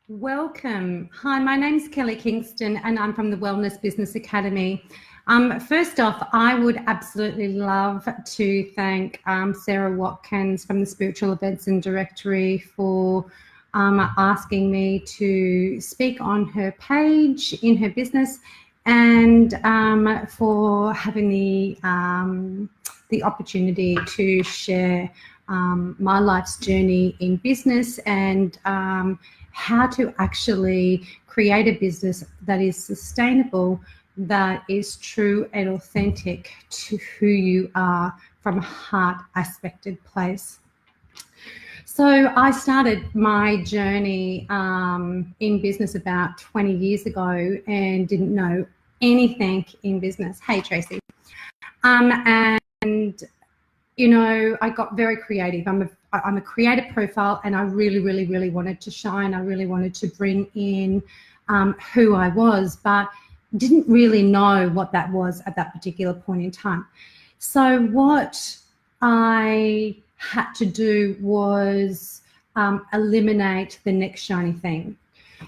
Welcome. Hi, my name's Kelly Kingston and I'm from the Wellness Business Academy. First off, I would absolutely love to thank Sarah Watkins from the Spiritual Events and Directory for asking me to speak on her page in her business, and for having the opportunity to share my life's journey in business and how to actually create a business that is sustainable, that is true and authentic to who you are from a heart aspected place. So I started my journey in business about 20 years ago and didn't know anything in business. Hey, Tracy. And you know, I got very creative. I'm a creative profile, and I really wanted to shine. I really wanted to bring in who I was, but didn't really know what that was at that particular point in time. So what I had to do was eliminate the next shiny thing.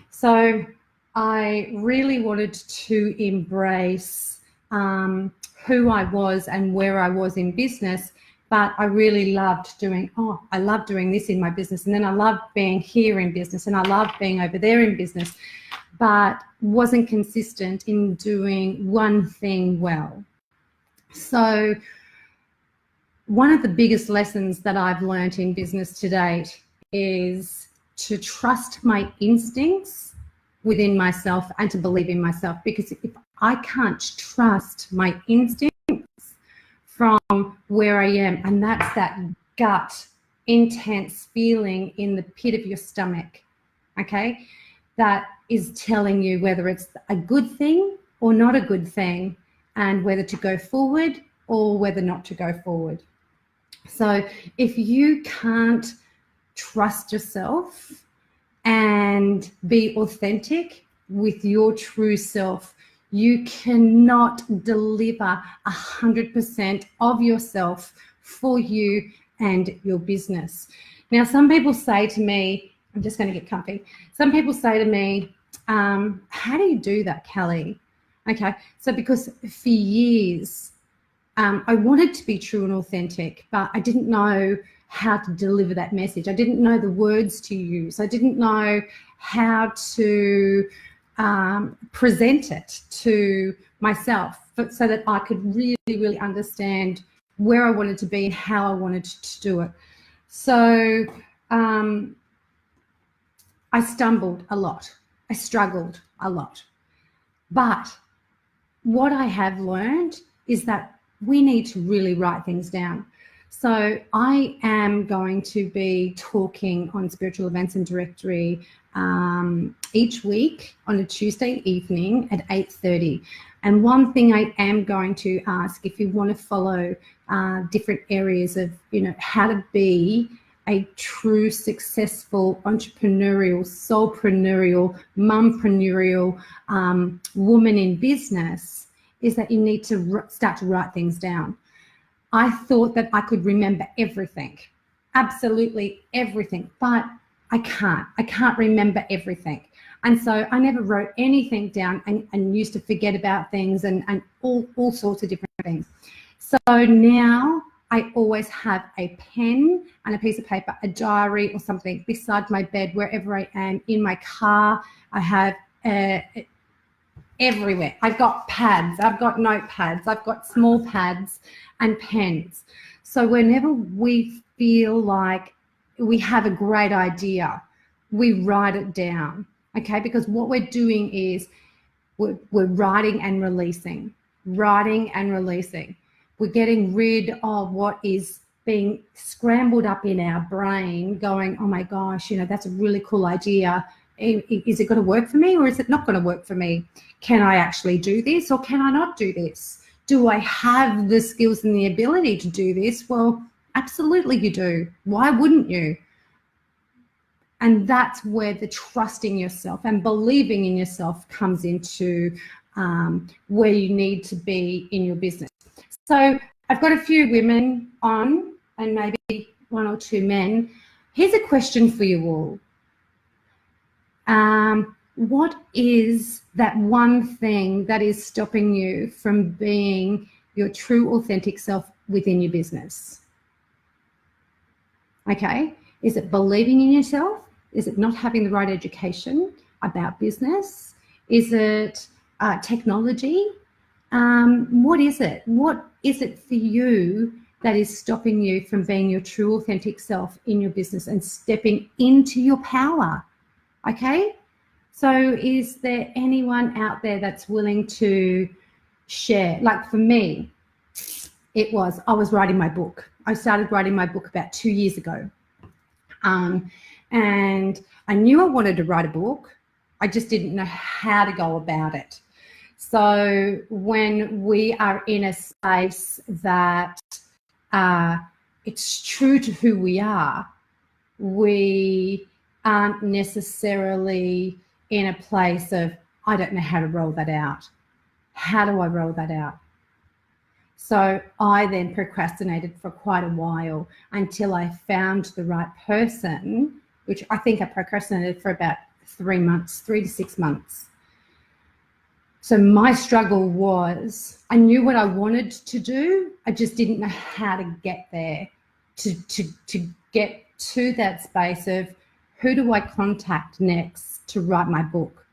So I really wanted to embrace who I was and where I was in business, but I really loved doing, I love doing this in my business, and then I loved being here in business, and I loved being over there in business, but wasn't consistent in doing one thing well. So one of the biggest lessons that I've learned in business to date is to trust my instincts within myself and to believe in myself, because if I can't trust my instincts from where I am, and that's that gut intense feeling in the pit of your stomach, okay, that is telling you whether it's a good thing or not a good thing, and whether to go forward or whether not to go forward. So if you can't trust yourself and be authentic with your true self, you cannot deliver 100% of yourself for you and your business. Now, some people say to me, I'm just going to get comfy. Some people say to me, how do you do that, Kelly? Okay, so because for years, I wanted to be true and authentic, but I didn't know how to deliver that message. I didn't know the words to use. I didn't know how to present it to myself so that I could really understand where I wanted to be and how I wanted to do it. So I stumbled a lot. I struggled a lot. But what I have learned is that we need to really write things down. So I am going to be talking on Spiritual Events and Directory each week on a Tuesday evening at 8:30. And one thing I am going to ask, if you want to follow different areas of, you know, how to be a true successful entrepreneurial, soulpreneurial, mumpreneurial woman in business, is that you need to start to write things down. I thought that I could remember everything, absolutely everything, but I can't. I can't remember everything. And so I never wrote anything down and used to forget about things and all sorts of different things. So now I always have a pen and a piece of paper, a diary or something beside my bed, wherever I am, in my car. I have everywhere. I've got pads, I've got notepads, I've got small pads and pens. So whenever we feel like we have a great idea, we write it down, okay? Because what we're doing is we're writing and releasing, writing and releasing. We're getting rid of what is being scrambled up in our brain, going, oh my gosh, you know, that's a really cool idea. Is it going to work for me, or is it not going to work for me? Can I actually do this, or can I not do this? Do I have the skills and the ability to do this? Well, absolutely you do. Why wouldn't you? And that's where the trusting yourself and believing in yourself comes into where you need to be in your business. So I've got a few women on and maybe one or two men. Here's a question for you all. What is that one thing that is stopping you from being your true authentic self within your business? Okay, is it believing in yourself? Is it not having the right education about business? Is it technology? What is it? What is it for you that is stopping you from being your true authentic self in your business and stepping into your power? Okay, so is there anyone out there that's willing to share? Like for me, I was writing my book. I started writing my book about 2 years ago. And I knew I wanted to write a book. I just didn't know how to go about it. So when we are in a space that it's true to who we are, we aren't necessarily in a place of, I don't know how to roll that out. How do I roll that out? So I then procrastinated for quite a while until I found the right person, which I think I procrastinated for about 3 months, 3 to 6 months. So my struggle was, I knew what I wanted to do. I just didn't know how to get there, to get to that space of who do I contact next to write my book?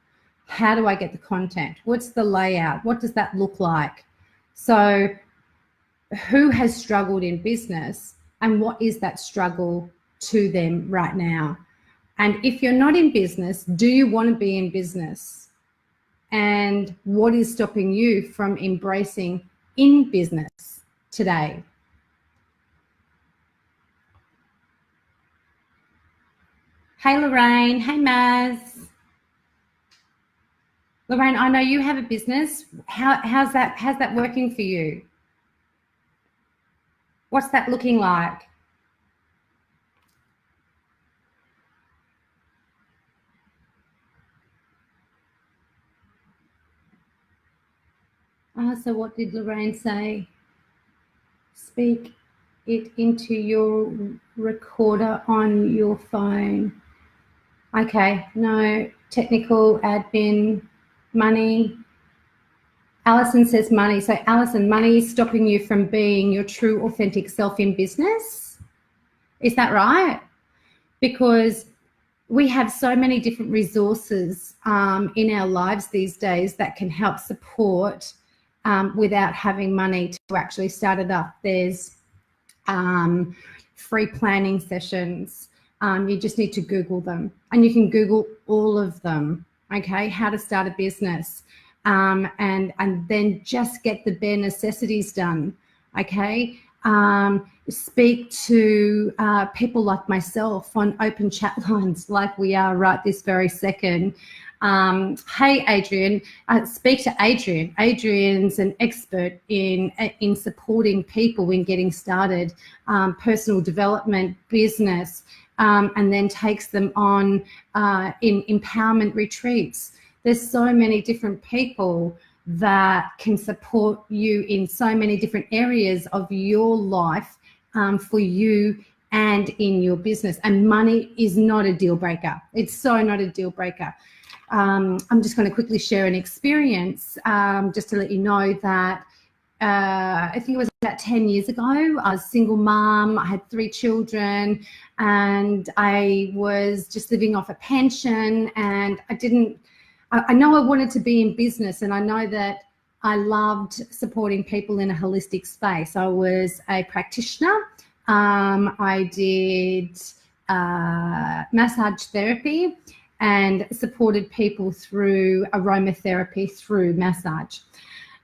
How do I get the content? What's the layout? What does that look like? So who has struggled in business and what is that struggle to them right now? And if you're not in business, do you want to be in business? And what is stopping you from embracing in business today? Hey, Lorraine. Hey, Maz. Lorraine, I know you have a business. How's that working for you? What's that looking like? So what did Lorraine say? Speak it into your recorder on your phone. Okay, no, technical, admin, money. Alison says money. So Alison, money is stopping you from being your true authentic self in business. Is that right? Because we have so many different resources in our lives these days that can help support without having money to actually start it up. There's free planning sessions. You just need to Google them, and you can Google all of them. Okay, how to start a business, and then just get the bare necessities done. Okay, speak to people like myself on open chat lines, like we are right this very second. Hey, Adrian, speak to Adrian. Adrian's an expert in supporting people in getting started, personal development, business, and then takes them on in empowerment retreats. There's so many different people that can support you in so many different areas of your life for you and in your business. And money is not a deal breaker. It's so not a deal breaker. I'm just going to quickly share an experience just to let you know that I think it was about 10 years ago. I was a single mom. I had 3 children, and I was just living off a pension, and I know I wanted to be in business, and I know that I loved supporting people in a holistic space. I was a practitioner. I did massage therapy and supported people through aromatherapy through massage.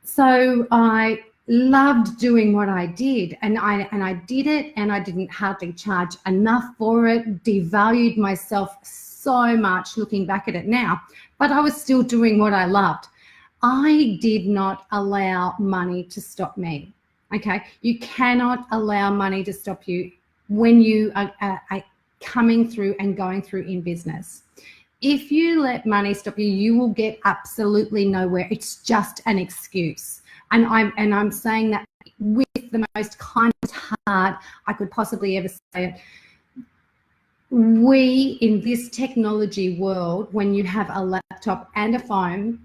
So I loved doing what I did, and I did it, and I didn't hardly charge enough for it, devalued myself so much looking back at it now, but I was still doing what I loved. I did not allow money to stop me. Okay, you cannot allow money to stop you when you are coming through and going through in business. If you let money stop you, you will get absolutely nowhere. It's just an excuse. And I'm saying that with the most kindest heart I could possibly ever say it. we, in this technology world, when you have a laptop and a phone,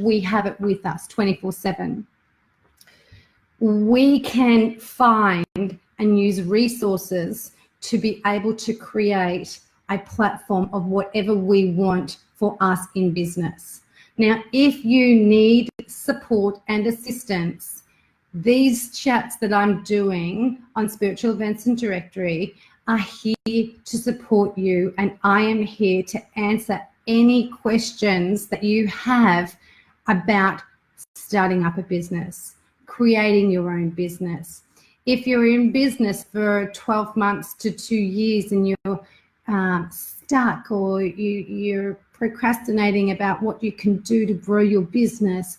we have it with us 24/7. We can find and use resources to be able to create a platform of whatever we want for us in business. Now, if you need support and assistance, these chats that I'm doing on Spiritual Events and Directory are here to support you, and I am here to answer any questions that you have about starting up a business, creating your own business. If you're in business for 12 months to 2 years and you're stuck, or you're procrastinating about what you can do to grow your business,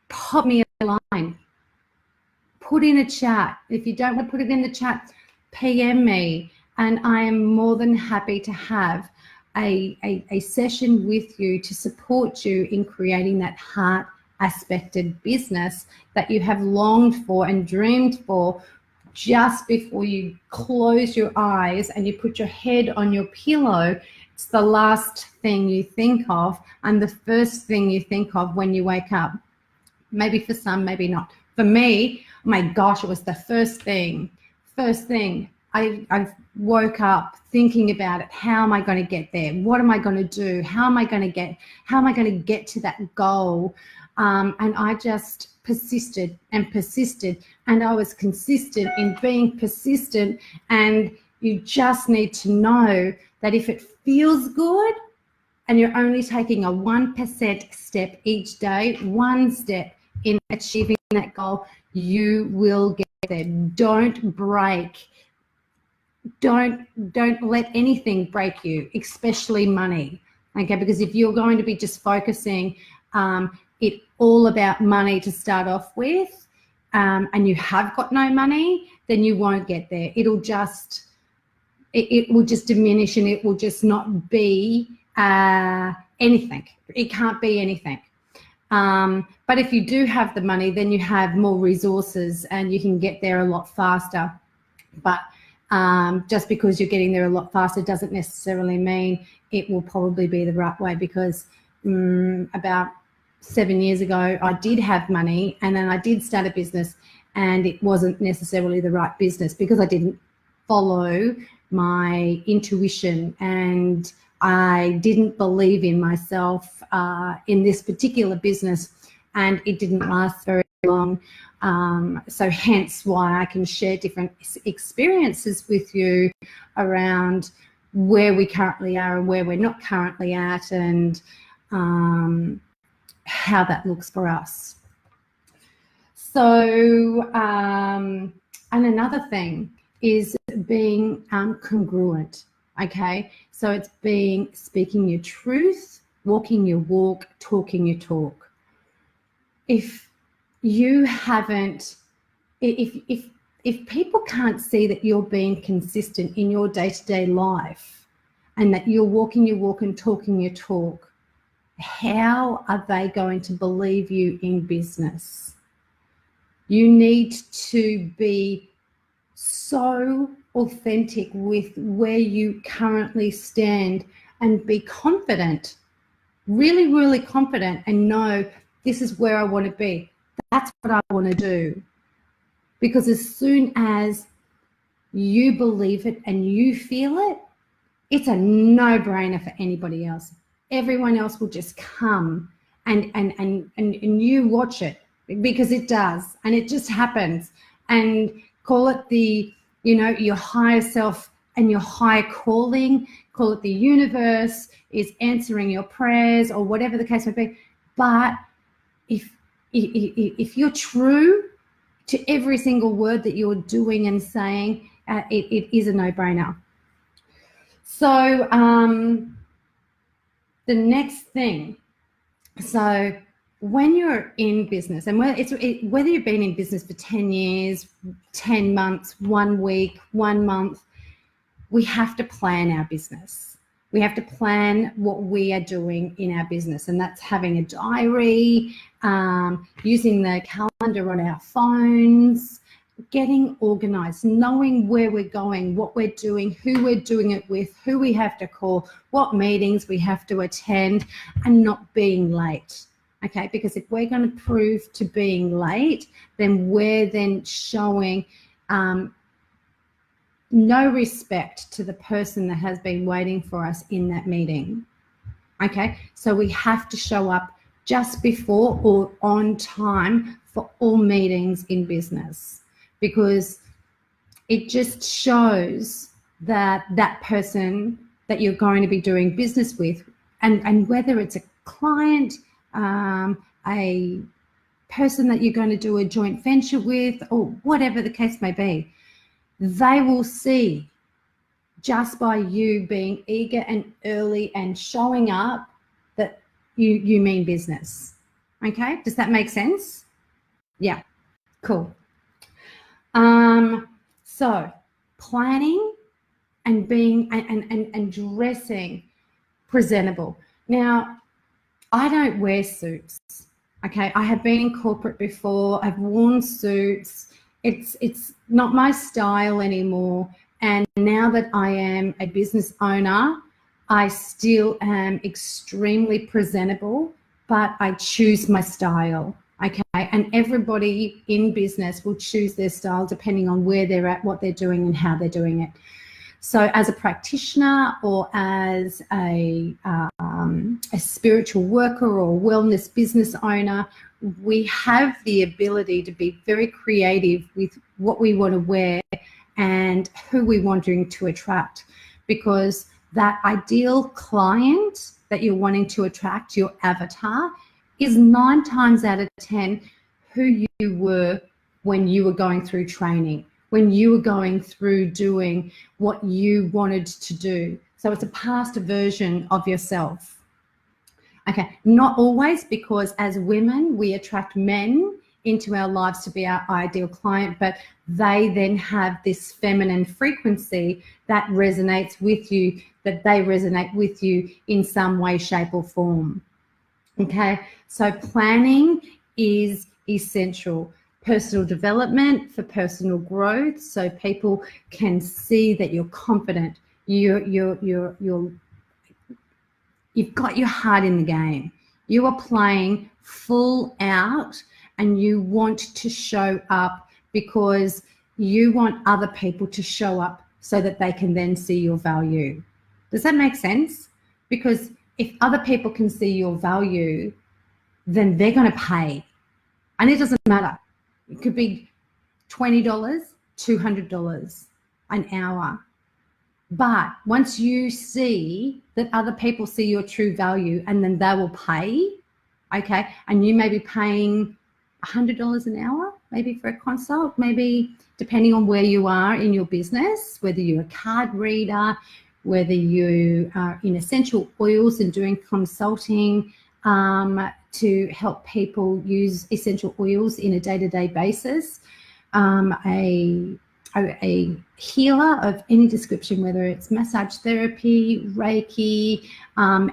pop me a line, put in a chat. If you don't want to put it in the chat, PM me, and I am more than happy to have a session with you to support you in creating that heart aspected business that you have longed for and dreamed for just before you close your eyes and you put your head on your pillow. It's the last thing you think of and the first thing you think of when you wake up. Maybe for some, maybe not. For me, oh my gosh, it was the first thing. I woke up thinking about it. How am I going to get there? What am I going to do? How am I going to get to that goal? And I just persisted and persisted, and I was consistent in being persistent. And you just need to know that if it feels good and you're only taking a 1% step each day, one step in achieving that goal, you will get there. Don't break. Don't let anything break you, especially money. Okay, because if you're going to be just focusing it all about money to start off with, and you have got no money, then you won't get there. It will just diminish, and it will just not be anything. It can't be anything. But if you do have the money, then you have more resources and you can get there a lot faster. But just because you're getting there a lot faster doesn't necessarily mean it will probably be the right way, because about 7 years ago, I did have money, and then I did start a business, and it wasn't necessarily the right business because I didn't follow my intuition, and I didn't believe in myself in this particular business, and it didn't last very long. So hence why I can share different experiences with you around where we currently are and where we're not currently at, and how that looks for us. So, and another thing is being congruent, okay? So it's speaking your truth, walking your walk, talking your talk. If you haven't, if people can't see that you're being consistent in your day-to-day life and that you're walking your walk and talking your talk, how are they going to believe you in business? You need to be so authentic with where you currently stand and be confident, really, really confident, and know this is where I want to be. That's what I want to do. Because as soon as you believe it and you feel it, it's a no-brainer for anybody else. Everyone else will just come and you watch it, because it does, and it just happens. And call it the, your higher self and your higher calling, call it the universe is answering your prayers or whatever the case may be. But if you're true to every single word that you're doing and saying, it is a no-brainer. So the next thing, so when you're in business, and whether you've been in business for 10 years, 10 months, 1 week, 1 month, we have to plan our business. We have to plan what we are doing in our business, and that's having a diary, using the calendar on our phones, getting organized, knowing where we're going, what we're doing, who we're doing it with, who we have to call, what meetings we have to attend, and not being late. Okay, because if we're going to prove to being late, then we're then showing no respect to the person that has been waiting for us in that meeting. Okay, so we have to show up just before or on time for all meetings in business, because it just shows that that person that you're going to be doing business with, and whether it's a client, a person that you're going to do a joint venture with, or whatever the case may be, they will see just by you being eager and early and showing up that you mean business. Okay, does that make sense? Yeah, cool. So planning and being and dressing presentable. Now, I don't wear suits. Okay, I have been in corporate before. I've worn suits. It's not my style anymore. And now that I am a business owner, I still am extremely presentable, but I choose my style. Okay, and everybody in business will choose their style depending on where they're at, what they're doing, and how they're doing it. So as a practitioner or as a spiritual worker or wellness business owner, we have the ability to be very creative with what we want to wear and who we wanting to attract, because that ideal client that you're wanting to attract, your avatar, is 9 times out of 10 who you were when you were going through training, when you were going through doing what you wanted to do. So it's a past version of yourself. Okay, not always, because as women, we attract men into our lives to be our ideal client, but they then have this feminine frequency that resonates with you, that they resonate with you in some way, shape, or form. Okay, so planning is essential. Personal development for personal growth, so people can see that you're confident, you've got your heart in the game, you are playing full out, and you want to show up because you want other people to show up so that they can then see your value. Does that make sense? Because if other people can see your value, then they're going to pay, and it doesn't matter. It could be $20, $200 an hour. But once you see that other people see your true value, and then they will pay, okay, and you may be paying $100 an hour, maybe for a consult, maybe depending on where you are in your business, whether you're a card reader, whether you are in essential oils and doing consulting, to help people use essential oils in a day-to-day basis, a healer of any description, whether it's massage therapy, Reiki,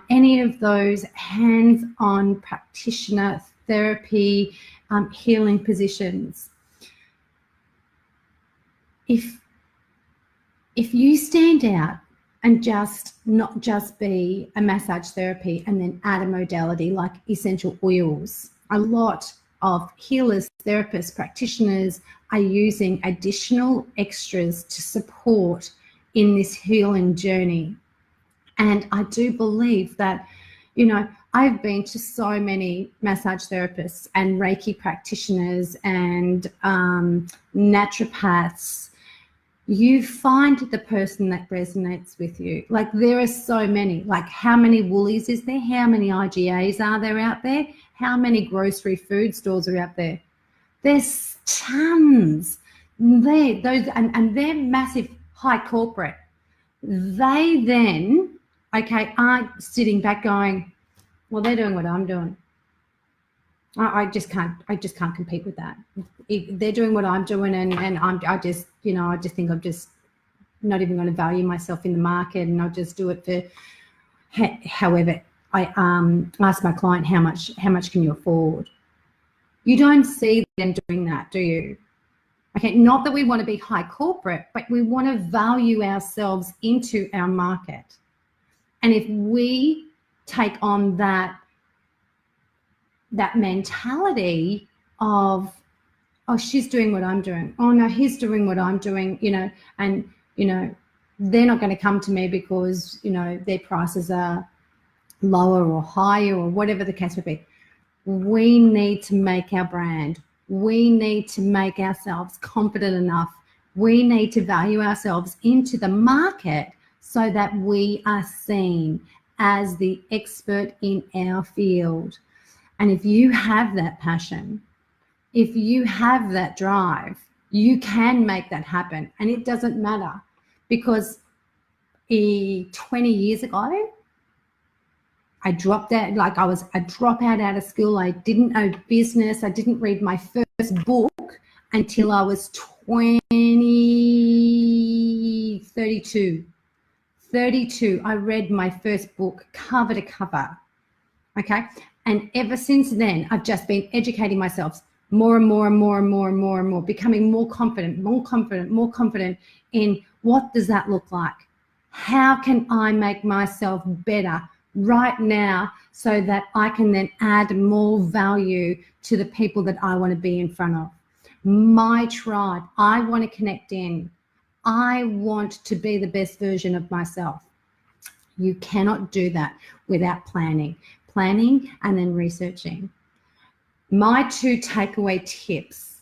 any of those hands-on practitioner therapy, healing positions. If you stand out and not just be a massage therapy and then add a modality like essential oils, a lot of healers, therapists, practitioners are using additional extras to support in this healing journey. And I do believe that, you know, I've been to so many massage therapists and Reiki practitioners and naturopaths. You find the person that resonates with you. Like, there are so many. Like, how many Woolies is there? How many IGAs are there out there? How many grocery food stores are out there? There's tons. They're massive, high corporate. They then, okay, aren't sitting back going, well, they're doing what I'm doing. I just can't compete with that. They're doing what I'm doing, and I just think I'm just not even going to value myself in the market, and I'll just do it for however. I ask my client, how much can you afford? You don't see them doing that, do you? Okay, not that we want to be high corporate, but we want to value ourselves into our market. And if we take on that mentality of, oh, she's doing what I'm doing, oh no, he's doing what I'm doing, you know, and you know, they're not going to come to me because, you know, their prices are lower or higher or whatever the case would be. We need to make our brand. We need to make ourselves confident enough. We need to value ourselves into the market so that we are seen as the expert in our field. And if you have that passion, if you have that drive, you can make that happen. And it doesn't matter, because 20 years ago, I dropped out, like I was a dropout out of school. I didn't know business. I didn't read my first book until I was 32. I read my first book cover to cover, okay? And ever since then, I've just been educating myself more and more and more and more and more and more, becoming more confident in what does that look like? How can I make myself better right now so that I can then add more value to the people that I want to be in front of? My tribe, I want to connect in. I want to be the best version of myself. You cannot do that without planning and then researching. My 2 takeaway tips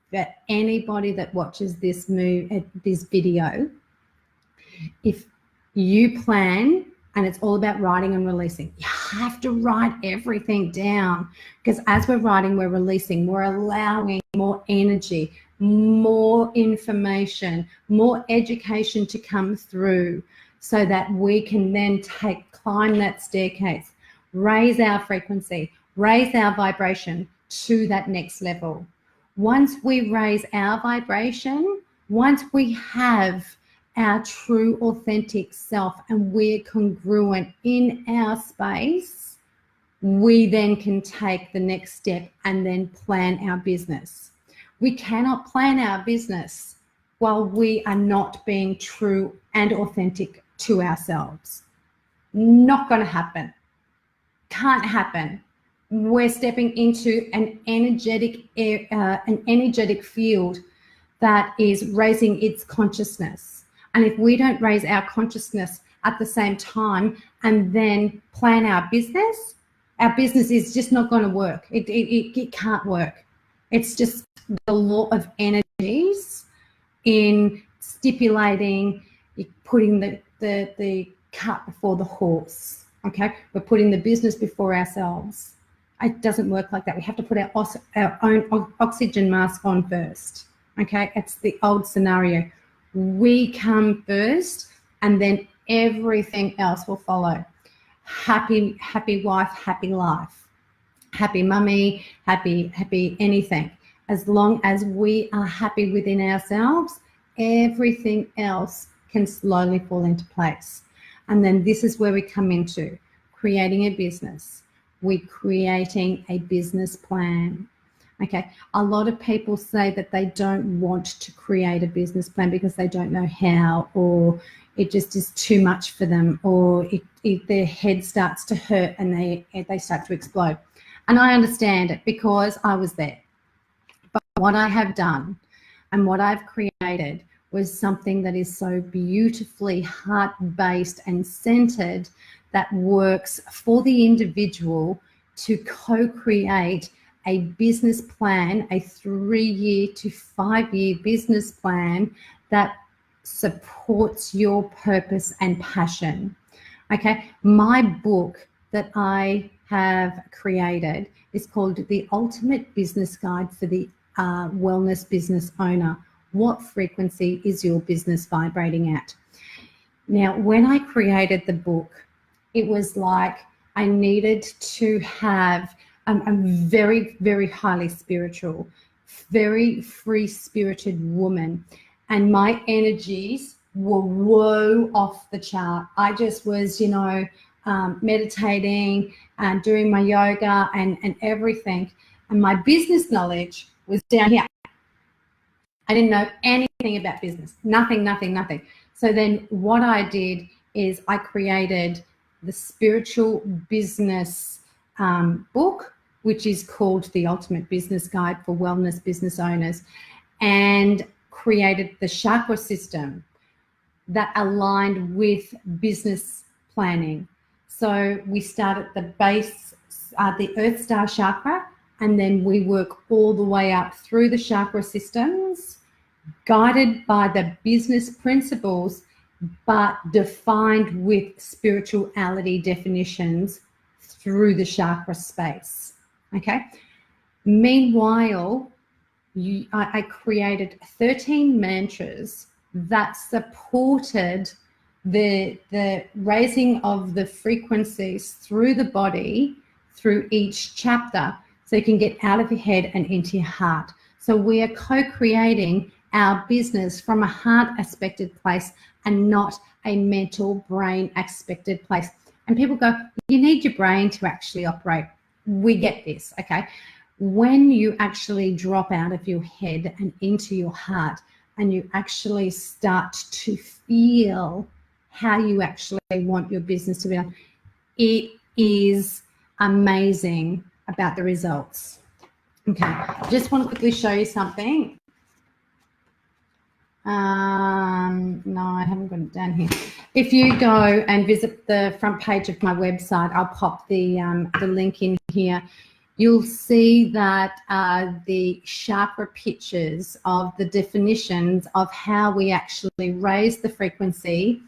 for anybody that watches this video, if you plan, and it's all about writing and releasing. You have to write everything down, because as we're writing, we're releasing, we're allowing more energy, more information, more education to come through, so that we can then climb that staircase, raise our frequency, raise our vibration to that next level. Once we raise our vibration, once we have our true authentic self and we're congruent in our space, we then can take the next step and then plan our business. We cannot plan our business while we are not being true and authentic to ourselves. Not going to happen. Can't happen. We're stepping into an energetic field that is raising its consciousness. And if we don't raise our consciousness at the same time and then plan our business is just not going to work. It can't work. It's just the law of energies in stipulating, putting the cart before the horse. Okay, we're putting the business before ourselves. It doesn't work like that. We have to put our own oxygen mask on first. Okay, it's the old scenario. We come first, and then everything else will follow. Happy wife, happy life, happy mummy, happy anything. As long as we are happy within ourselves, everything else can slowly fall into place. And then this is where we come into creating a business. We're creating a business plan. Okay, a lot of people say that they don't want to create a business plan because they don't know how, or it just is too much for them, or their head starts to hurt and they start to explode. And I understand it, because I was there. But what I have done and what I've created was something that is so beautifully heart-based and centered, that works for the individual to co-create a business plan, a 3-year to 5-year business plan that supports your purpose and passion. Okay, my book that I have created is called The Ultimate Business Guide for the Wellness Business Owner. What frequency is your business vibrating at? Now, when I created the book, it was like I needed to have I'm very, very highly spiritual, very free-spirited woman, and my energies were way off the chart. I just was, meditating and doing my yoga and everything, and my business knowledge was down here. I didn't know anything about business, nothing. So then what I did is I created the Spiritual Business book, which is called The Ultimate Business Guide for Wellness Business Owners, and created the chakra system that aligned with business planning. So we start at the base, the Earth Star chakra, and then we work all the way up through the chakra systems, guided by the business principles, but defined with spirituality definitions through the chakra space. Okay. Meanwhile, I created 13 mantras that supported the raising of the frequencies through the body, through each chapter, so you can get out of your head and into your heart. So we are co-creating our business from a heart aspected place and not a mental brain aspected place. And people go, you need your brain to actually operate. We get this, okay? When you actually drop out of your head and into your heart, and you actually start to feel how you actually want your business to be done, it is amazing about the results. Okay, just want to quickly show you something. No, I haven't got it down here. If you go and visit the front page of my website, I'll pop the link in here. You'll see that the chakra pictures of the definitions of how we actually raise the frequency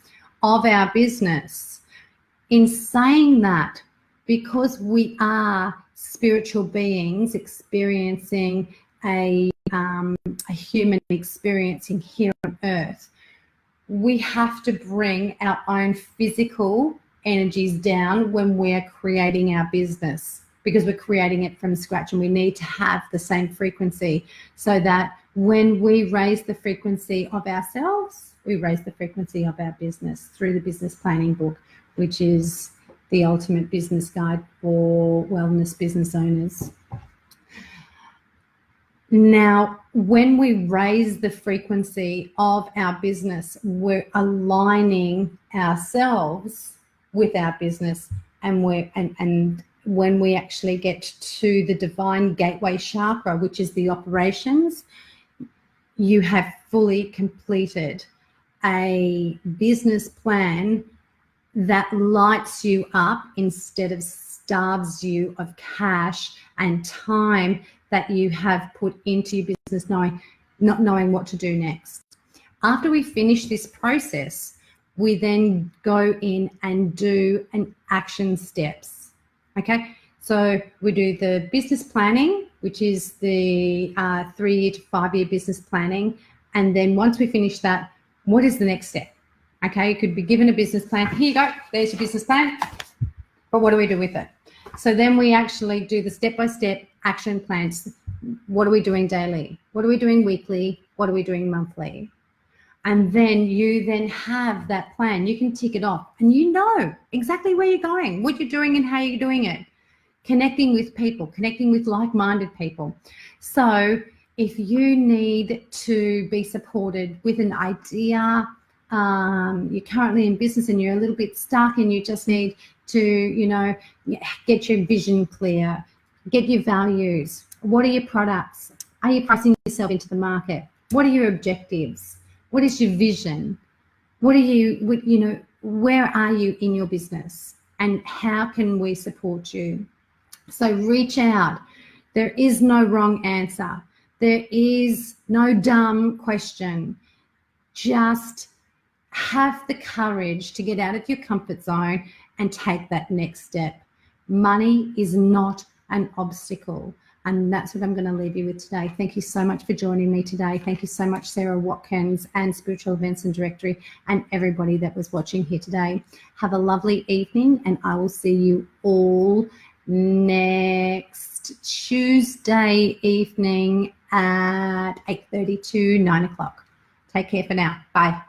of our business. In saying that, because we are spiritual beings experiencing a human experiencing here on earth, we have to bring our own physical energies down when we're creating our business, because we're creating it from scratch, and we need to have the same frequency so that when we raise the frequency of ourselves, we raise the frequency of our business through the business planning book, which is the Ultimate Business Guide for Wellness Business Owners. Now, when we raise the frequency of our business, we're aligning ourselves with our business, and when we actually get to the divine gateway chakra, which is the operations, you have fully completed a business plan that lights you up instead of starves you of cash and time that you have put into your business, not knowing what to do next. After we finish this process, we then go in and do an action steps. Okay, so we do the business planning, which is the 3 to 5 year business planning. And then once we finish that, what is the next step? Okay, you could be given a business plan. Here you go, there's your business plan. But what do we do with it? So then we actually do the step-by-step action plans. What are we doing daily? What are we doing weekly? What are we doing monthly? And then you then have that plan. You can tick it off and you know exactly where you're going, what you're doing and how you're doing it. Connecting with people, connecting with like-minded people. So if you need to be supported with an idea, you're currently in business and you're a little bit stuck and you just need to, you know, get your vision clear, get your values. What are your products? Are you pricing yourself into the market? What are your objectives? What is your vision? What are you, you know, where are you in your business? And how can we support you? So reach out. There is no wrong answer. There is no dumb question. Just have the courage to get out of your comfort zone and take that next step. Money is not an obstacle. And that's what I'm going to leave you with today. Thank you so much for joining me today. Thank you so much, Sarah Watkins and Spiritual Events and Directory, and everybody that was watching here today. Have a lovely evening, and I will see you all next Tuesday evening at 8:30 to 9 o'clock. Take care for now. Bye.